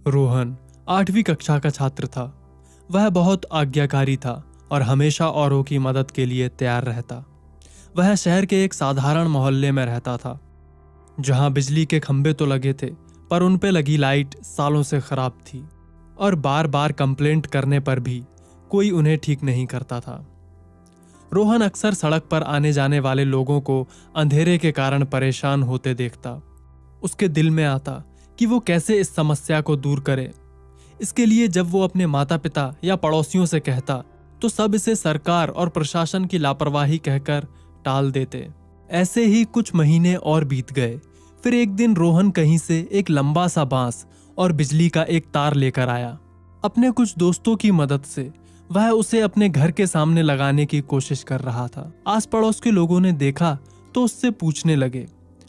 रोहन 8वीं कक्षा का छात्र था। वह बहुत आज्ञाकारी था और हमेशा औरों की मदद के लिए तैयार रहता। वह शहर के एक साधारण मोहल्ले में रहता था, जहां बिजली के खंभे तो लगे थे, पर उन पे लगी लाइट सालों से खराब थी और बार बार कंप्लेंट करने पर भी कोई उन्हें ठीक नहीं करता था। रोहन अक्सर सड़क पर आने जाने वाले लोगों को अंधेरे के कारण परेशान होते देखता। उसके दिल में आता कि वो कैसे इस समस्या को दूर करे। इसके लिए जब वो अपने माता पिता या पड़ोसियों से कहता तो सब इसे सरकार और प्रशासन की लापरवाही कहकर टाल देते। ऐसे ही कुछ महीने और बीत गए। फिर एक दिन रोहन कहीं से एक लंबा सा बांस और बिजली का एक तार लेकर आया। अपने कुछ दोस्तों की मदद से वह उसे अपने घर के सामने लगाने की कोशिश कर रहा था। आस पड़ोस के लोगों ने देखा तो उससे पूछने लगे,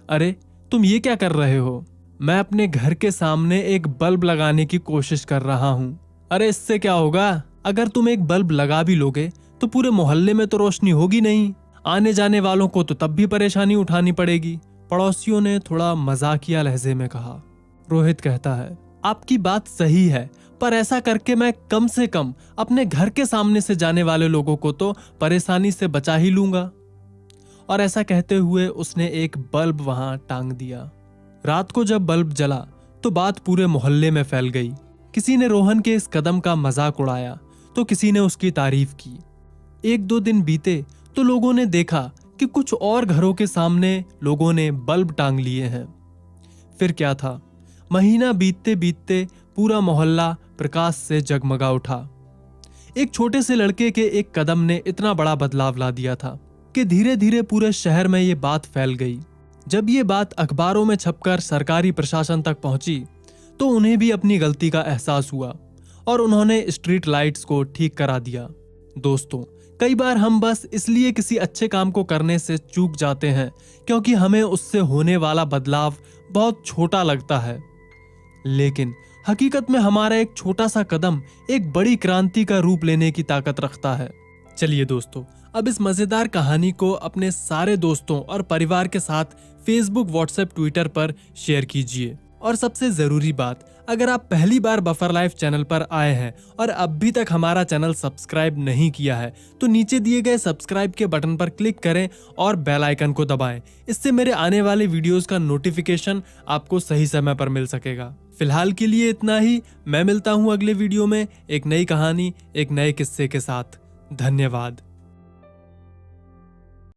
अरे तुम ये क्या कर रहे हो? मैं अपने घर के सामने एक बल्ब लगाने की कोशिश कर रहा हूँ। अरे इससे क्या होगा? अगर तुम एक बल्ब लगा भी लोगे तो पूरे मोहल्ले में तो रोशनी होगी नहीं, आने जाने वालों को तो तब भी परेशानी उठानी पड़ेगी। पड़ोसियों ने थोड़ा मजाकिया लहजे में कहा। रोहित कहता है, आपकी बात सही है, पर ऐसा करके मैं कम से कम अपने घर के सामने से जाने वाले लोगों को तो परेशानी से बचा ही लूंगा। और ऐसा कहते हुए उसने एक बल्ब वहां टांग दिया। रात को जब बल्ब जला तो बात पूरे मोहल्ले में फैल गई। किसी ने रोहन के इस कदम का मजाक उड़ाया तो किसी ने उसकी तारीफ की। एक दो दिन बीते तो लोगों ने देखा कि कुछ और घरों के सामने लोगों ने बल्ब टांग लिए हैं। फिर क्या था, महीना बीतते बीतते पूरा मोहल्ला प्रकाश से जगमगा उठा। एक छोटे से लड़के के एक कदम ने इतना बड़ा बदलाव ला दिया था कि धीरे धीरे पूरे शहर में ये बात फैल गई। जब ये बात अखबारों में छपकर सरकारी प्रशासन तक पहुंची तो उन्हें भी अपनी गलती का एहसास हुआ और उन्होंने स्ट्रीट लाइट्स को ठीक करा दिया। दोस्तों, कई बार हम बस इसलिए किसी अच्छे काम को करने से चूक जाते हैं क्योंकि हमें उससे होने वाला बदलाव बहुत छोटा लगता है, लेकिन हकीकत में हमारा एक छोटा सा कदम एक बड़ी क्रांति का रूप लेने की ताकत रखता है। चलिए दोस्तों, अब इस मजेदार कहानी को अपने सारे दोस्तों और परिवार के साथ फेसबुक, व्हाट्सएप, ट्विटर पर शेयर कीजिए। और सबसे जरूरी बात, अगर आप पहली बार बफर लाइफ चैनल पर आए हैं और अभी तक हमारा चैनल सब्सक्राइब नहीं किया है तो नीचे दिए गए सब्सक्राइब के बटन पर क्लिक करें और बेल आइकन को दबाएं। इससे मेरे आने वाले वीडियोस का नोटिफिकेशन आपको सही समय पर मिल सकेगा। फिलहाल के लिए इतना ही। मैं मिलता हूं अगले वीडियो में एक नई कहानी, एक नए किस्से के साथ। धन्यवाद।